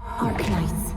Arknights.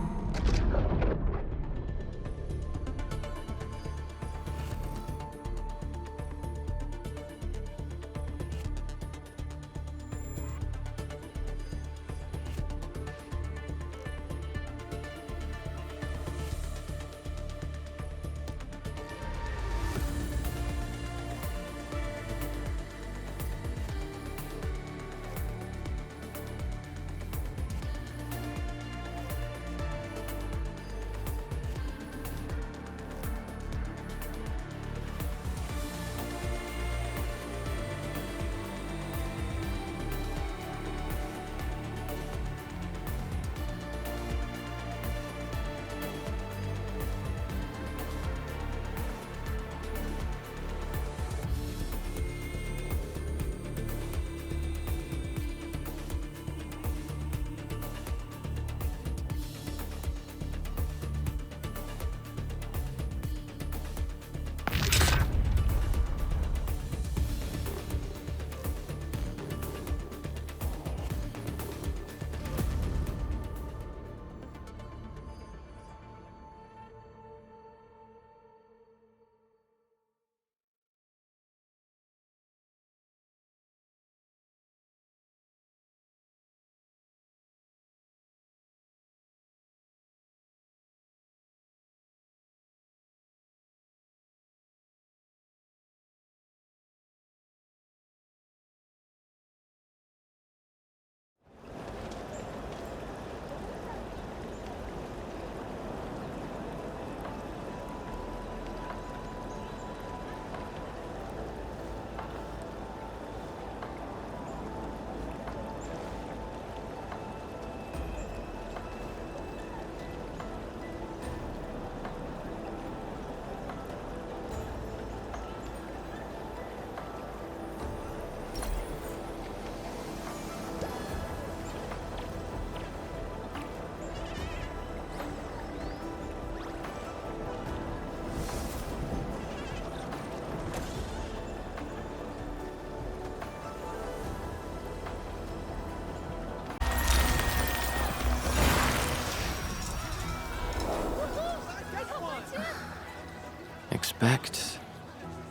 Expect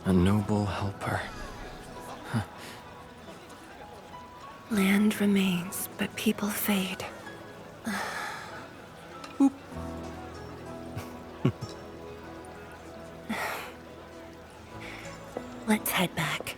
a noble helper. Land remains, but people fade. Let's head back.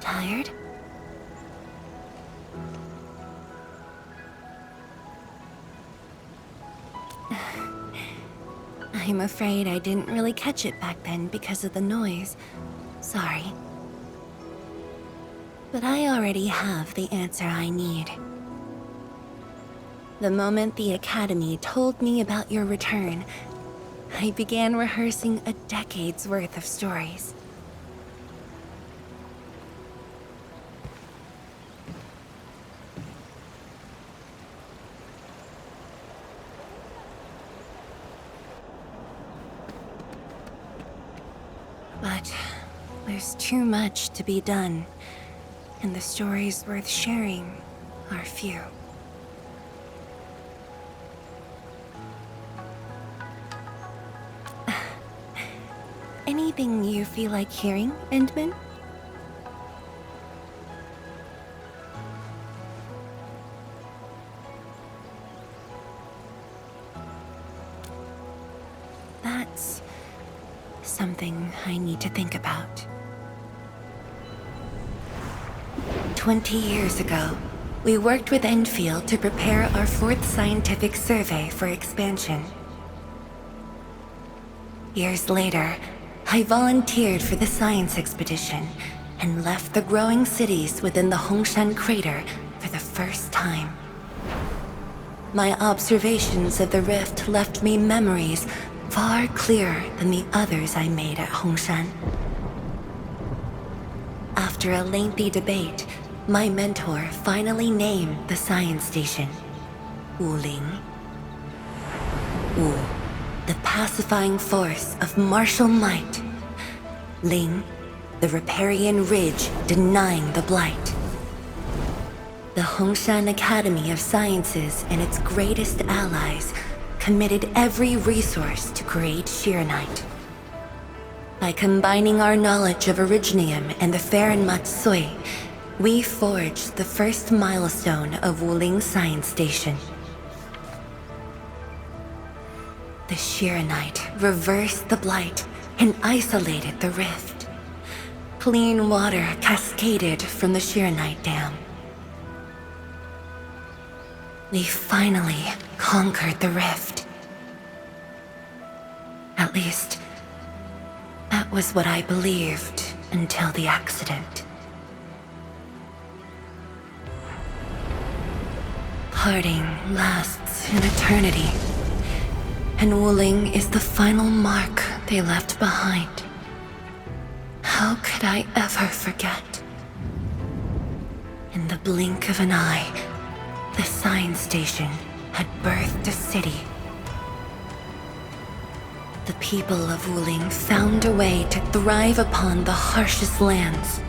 Tired? I'm afraid I didn't really catch it back then because of the noise. Sorry. But I already have the answer I need. The moment the Academy told me about your return, I began rehearsing a decade's worth of stories. But there's too much to be done, and the stories worth sharing are few. Anything you feel like hearing, Endman? That's something I need to think about. 20 years ago, we worked with Enfield to prepare our 4th scientific survey for expansion. Years later, I volunteered for the science expedition and left the growing cities within the Hongshan crater for the first time. My observations of the rift left me memories far clearer than the others I made at Hongshan. After a lengthy debate, my mentor finally named the science station Wuling. Wu, the pacifying force of martial might. Ling, the riparian ridge denying the blight. The Hongshan Academy of Sciences and its greatest allies committed every resource to create Shiranite. By combining our knowledge of Originium and the Farron Matsui, we forged the first milestone of Wuling Science Station. The Shiranite reversed the blight and isolated the rift. Clean water cascaded from the Shiranite Dam. We finally conquered the rift. At least, that was what I believed until the accident. Parting lasts an eternity, and Wuling is the final mark they left behind. How could I ever forget? In the blink of an eye, the science station had birthed a city. The people of Wuling found a way to thrive upon the harshest lands,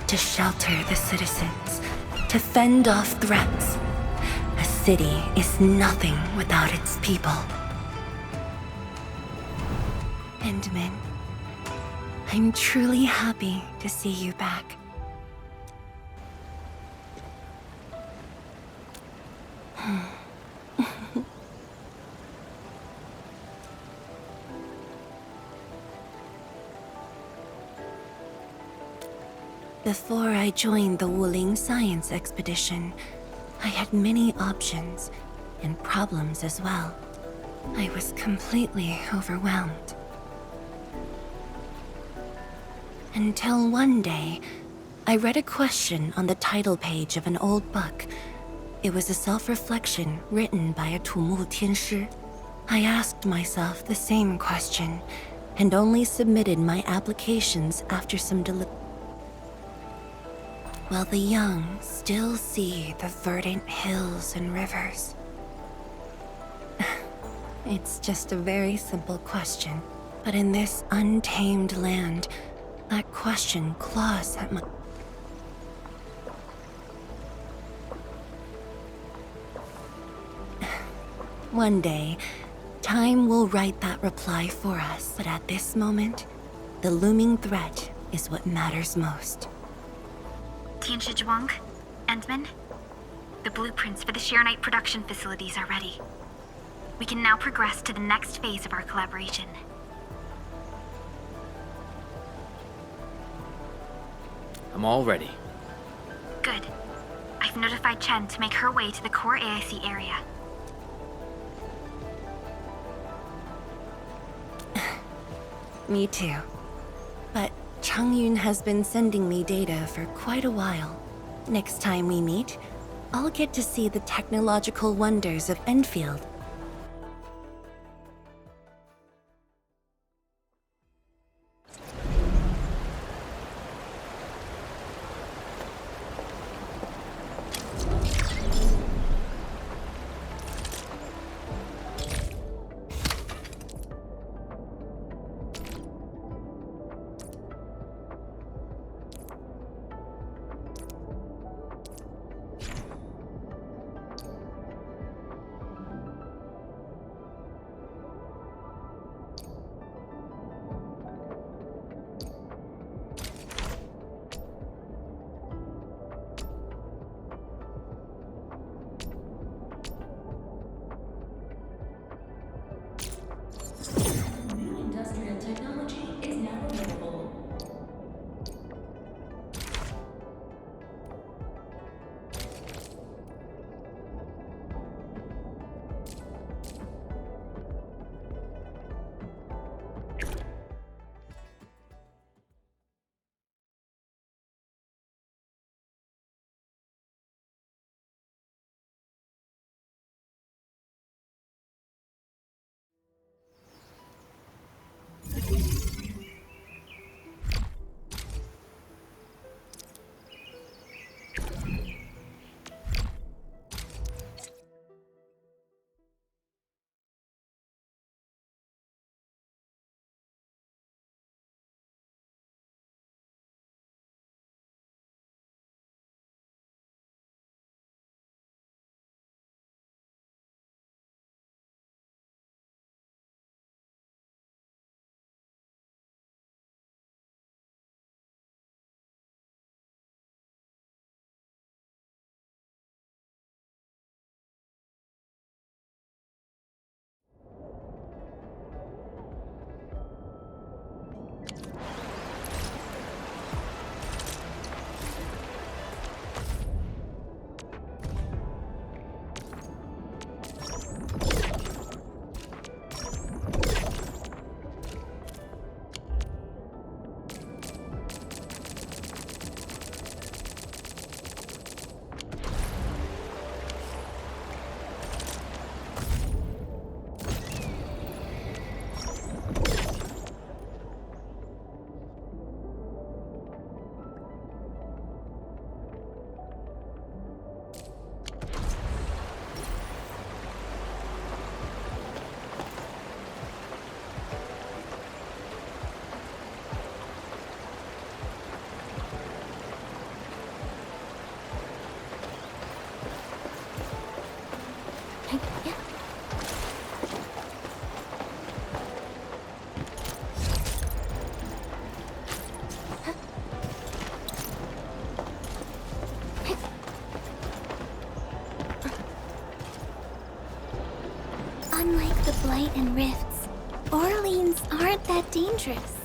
to shelter the citizens, to fend off threats. A city is nothing without its people. Endman, I'm truly happy to see you back. Before I joined the Wuling Science Expedition, I had many options and problems as well. I was completely overwhelmed. Until one day, I read a question on the title page of an old book. It was a self-reflection written by a Tumu Tianshi. I asked myself the same question, and only submitted my applications after some While the young still see the verdant hills and rivers. It's just a very simple question, but in this untamed land, that question claws at my... One day, time will write that reply for us, but at this moment, the looming threat is what matters most. Tianshi Zhuang, Endman, the blueprints for the Shiranite production facilities are ready. We can now progress to the next phase of our collaboration. I'm all ready. Good. I've notified Chen to make her way to the core AIC area. Me too. But Changyun has been sending me data for quite a while. Next time we meet, I'll get to see the technological wonders of Enfield. light and rifts, Orleans aren't that dangerous.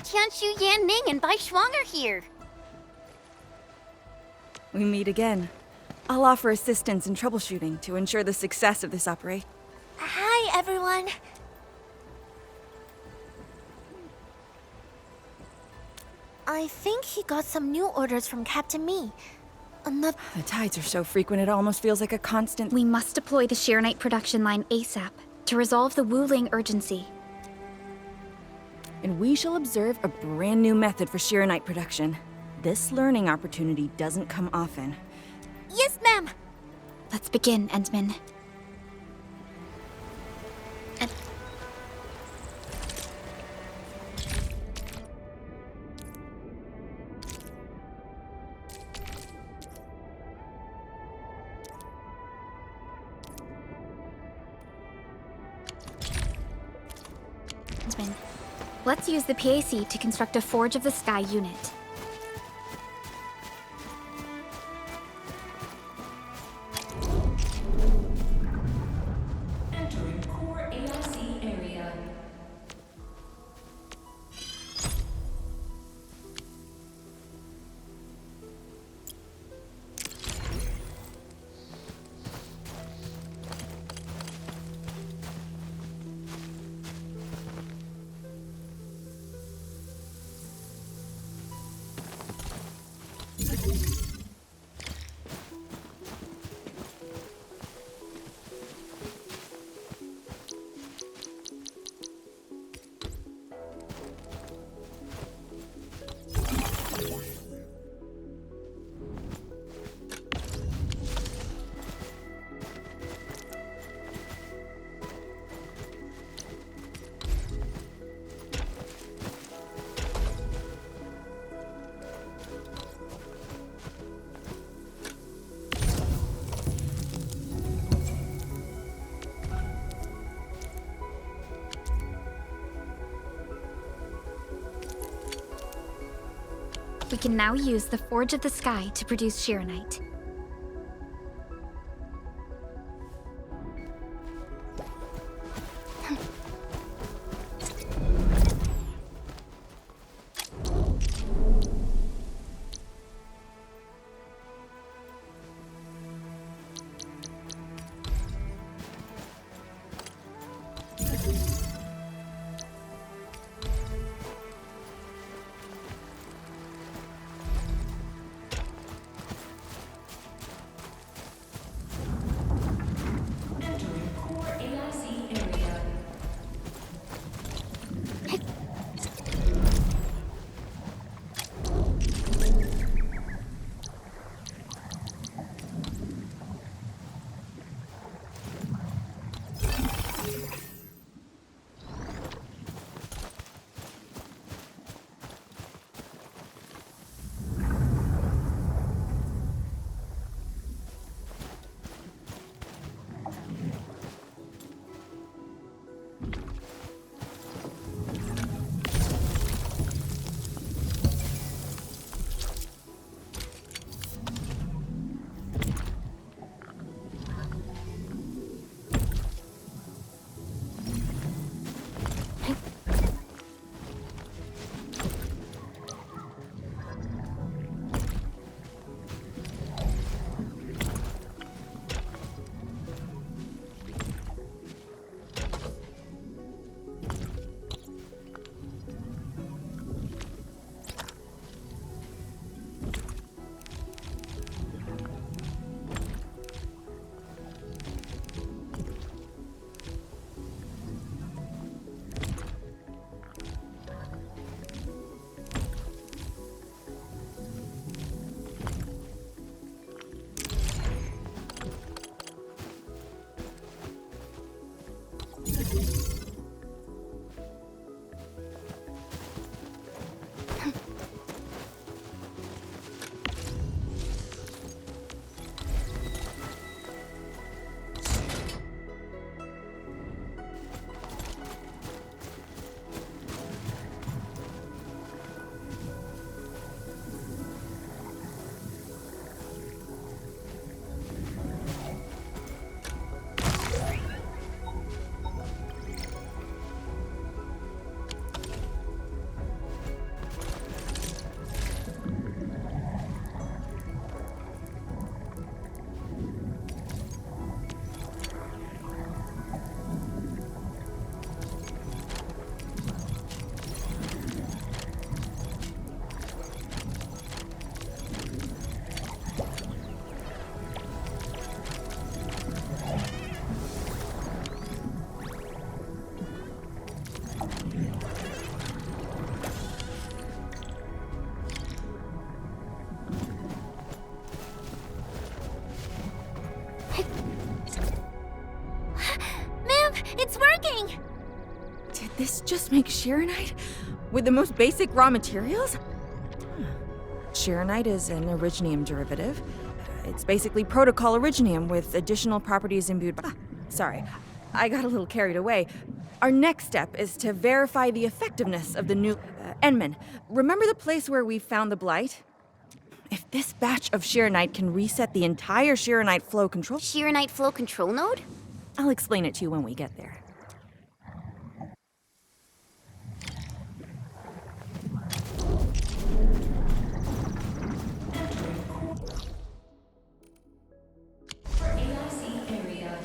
Tianshu Yan Ning and Bai Shuang are here. We meet again. I'll offer assistance in troubleshooting to ensure the success of this operation. Hi, everyone. I think he got some new orders from Captain Mi. The tides are so frequent it almost feels like a constant. We must deploy the Sharonite production line ASAP to resolve the Wuling urgency. And we shall observe a brand new method for Sharonite production. This learning opportunity doesn't come often. Yes, ma'am. Let's begin, Endman. Endman. Let's use the PAC to construct a Forge of the Sky unit. Entering core AIC area. We can now use the Forge of the Sky to produce Shirenite. Entering core AIC area. It's working! Did this just make Shirenite? With the most basic raw materials? Shirenite is an originium derivative. It's basically protocol originium with additional properties imbued by... sorry, I got a little carried away. Our next step is to verify the effectiveness of the new... Enman, remember the place where we found the Blight? If this batch of Shirenite can reset the entire Shirenite flow control... Shirenite flow control node? I'll explain it to you when we get there. For AIC area.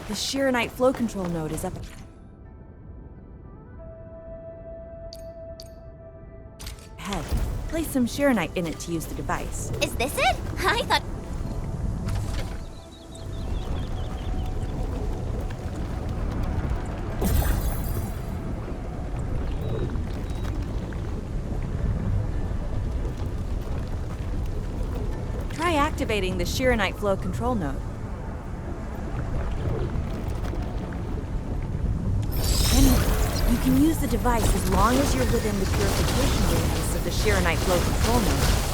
The Shironite flow control node is up ahead. Place some Shironite in it to use the device. Is this it? I thought. Try activating the Shironite flow control node. And you can use the device as long as you're within the purification radius of the Shironite flow control node.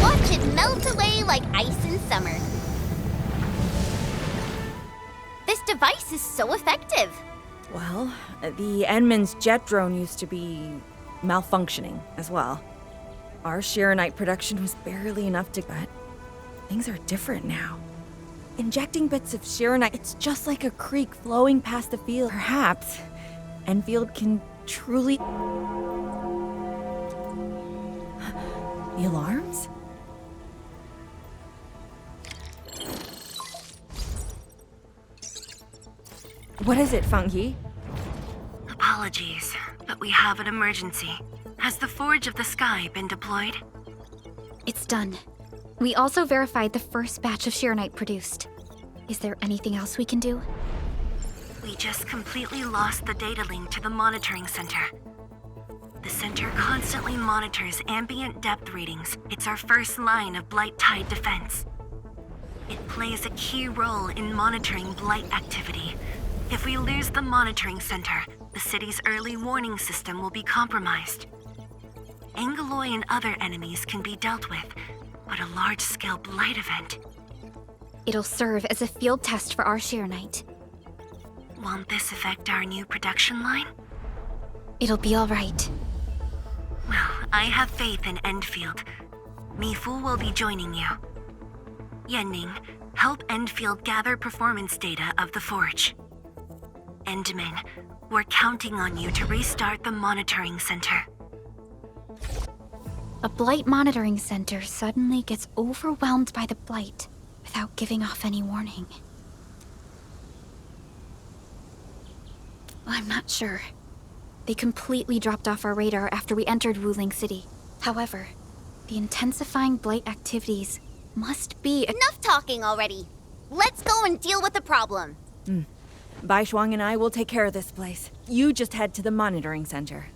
Watch it melt away like ice in summer. This device is so effective. Well, the Enman's jet drone used to be malfunctioning as well. Our Shironite production was barely enough to... But things are different now. Injecting bits of Shironite, it's just like a creek flowing past the field. Perhaps Enfield can truly... The alarms? What is it, Funky? Apologies, but we have an emergency. Has the Forge of the Sky been deployed? It's done. We also verified the first batch of Shironite produced. Is there anything else we can do? We just completely lost the data link to the monitoring center. The center constantly monitors ambient depth readings. It's our first line of Blight Tide defense. It plays a key role in monitoring Blight activity. If we lose the monitoring center, the city's early warning system will be compromised. Angeloy and other enemies can be dealt with, but a large-scale Blight event... It'll serve as a field test for our Shironite. Won't this affect our new production line? It'll be all right. Well, I have faith in Enfield. Mifu will be joining you. Yenning, help Enfield gather performance data of the Forge. Endman, we're counting on you to restart the monitoring center. A Blight monitoring center suddenly gets overwhelmed by the Blight without giving off any warning. I'm not sure. They completely dropped off our radar after we entered Wuling City. However, the intensifying Blight activities must be... Enough talking already. Let's go and deal with the problem. Bai Shuang and I will take care of this place. You just head to the monitoring center.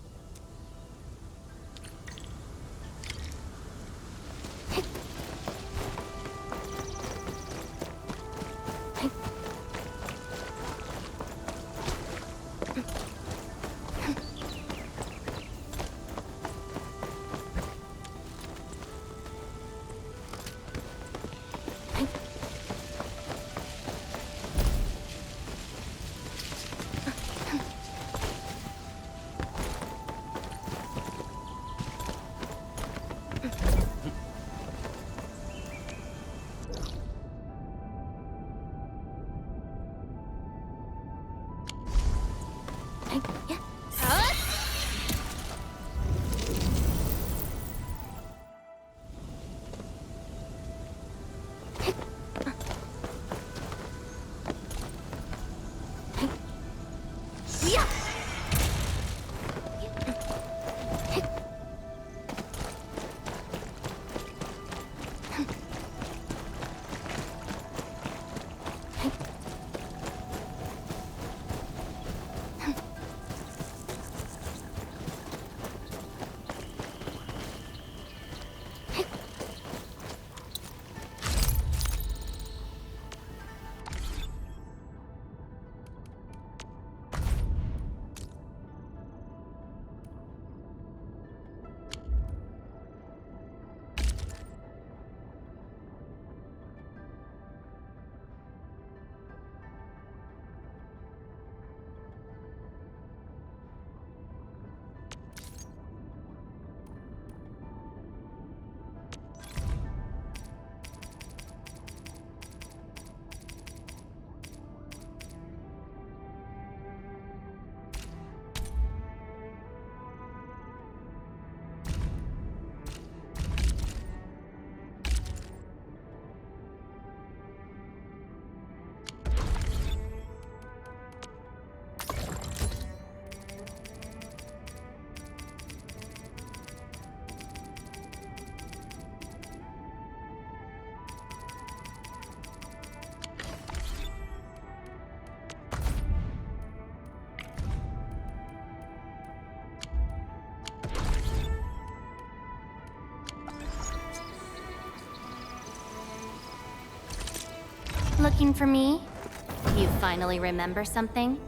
Looking for me? You finally remember something?